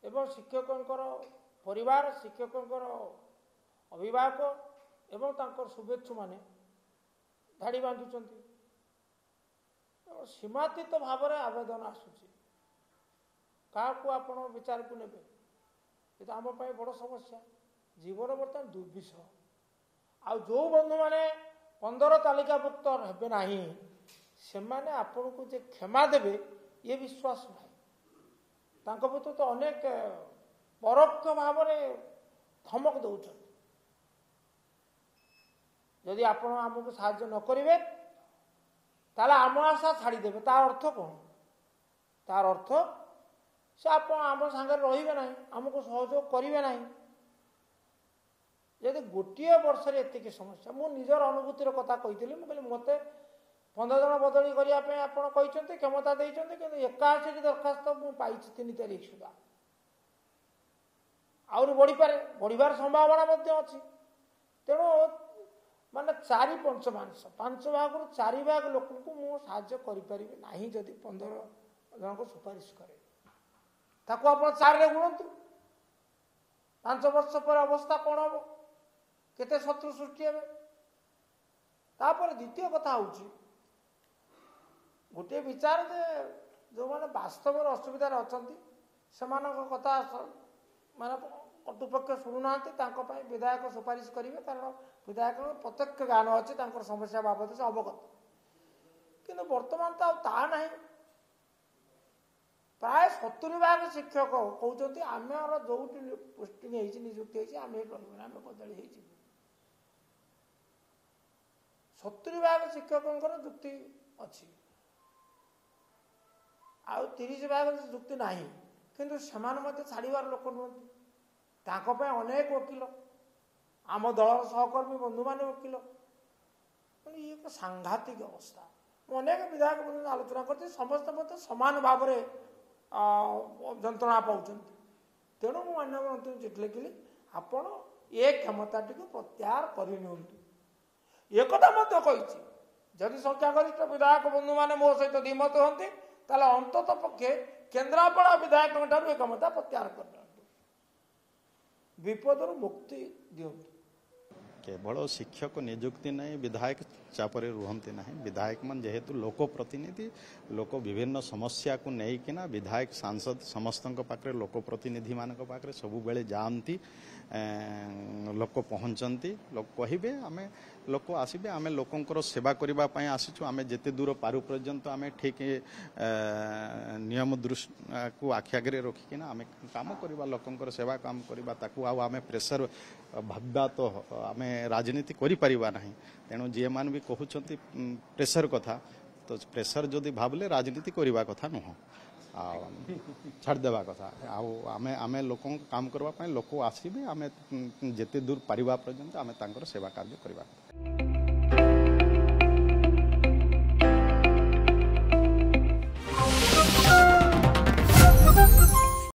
एवं शिक्षकों परिवार शिक्षकों अभिभावक एवं तांकर शुभेच्छु माने धाड़ी बांधुंट सीमातीत भाव में आवेदन आसूची क्या आपण विचार को नेबे ये तो आम बड़ समस्या जीवन बर्तमान दुर्विषह आ जो बंधु मैंने 15 तालिकाभुक्त हे ना से आपण को जे क्षमा देवे ये विश्वास ना प्रति तो अनेक परोक्ष भाव में धमक दौरान जदि आपण आमको साहाय्य न करेंगे ताले आम आशा छाड़देवे तार अर्थ कौन तार अर्थ से आप आम सागर रे ना आमको सहयोग करेंगे ना यदि गोटे वर्ष एतिक समस्या मु निजर अनुभूतिर कथा कही मुझे मत 15 जन बदली करने आप क्षमता देते कि 81 दरखास्त मुझे 3 तारीख सुधा आउरी बढ़ीपे बढ़िबार संभावना अच्छी तेणु माने 4/5 5 भाग 4 भाग लोक को मुझे साहाय्य करें ना जदि 15 जन को सुपारिश करे ताको आप 4 रे गुणतु 5 वर्ष पर अवस्था कौन हम केते शत्रु सृष्टि हे तापर द्वितीय कथा हूँ गोटे विचार जे जो मैंने वास्तव असुविधा अच्छा से कथा माने कटुपक्ष शुणुना विधायक सुपारिश करेंगे कारण विधायक प्रत्यक्ष ज्ञान अच्छी समस्या बाबद से अवगत किंतु वर्तमान तो ता ना प्राय 70 भाग शिक्षक कहते आम जो पोस्टिंग निजुक्ति आम आम बदली 70 भाग शिक्षकों जुक्ति अच्छी आउ 30 भाग जुक्ति ना किंतु से छाड़बार लोक नुहति अनेक वकिल आम दल सहकर्मी बंधु मान वकिल ये एक सांघातिक अवस्था अनेक विधायक आलोचना करते समस्त मत सामान भाव में जंत्रणा पाँच तेणु मुझे माननीय चिठी लिखिली आपण ये क्षमता टी प्रत्याहार करनी एक कही जदि संख्यागरिष्ठ विधायक बंधु मैंने मो सहित द्विमत होती अंतत पक्षे केन्द्रापड़ा विधायक क्षमता प्रत्याहार कर विपद मुक्ति दिंतु केवल शिक्षक नियुक्ति नहीं विधायक चापरे रुहंती नहीं विधायक मन जेहेतु लोक प्रतिनिधि लोक विभिन्न समस्या को लेकिना विधायक सांसद समस्त पाखे लोक प्रतिनिधि मान पाखे सब बेले जाती लोक पहुँचती लोक कहे आम लोक आसबे आम लोकंर सेवा करने आसीचु आम जिते दूर पारु पर्यंत आम ठीक नियम दृष्टि को आखि आगे रखिकिना आम काम करवा लोकंर सेवा काम करवा ताकू आम प्रेसर भाबा तो आम राजनीति करि परिबा नहीं तेणु जी मान भी कहते प्रेसर कथा तो प्रेसर जदि भावले राजनीति करवा कथा नुह छाड़देवा कथा आम लोक काम करने लोक आसबे आम जिते दूर पारिबा पर्यंत आम सेवा कार्य करवा।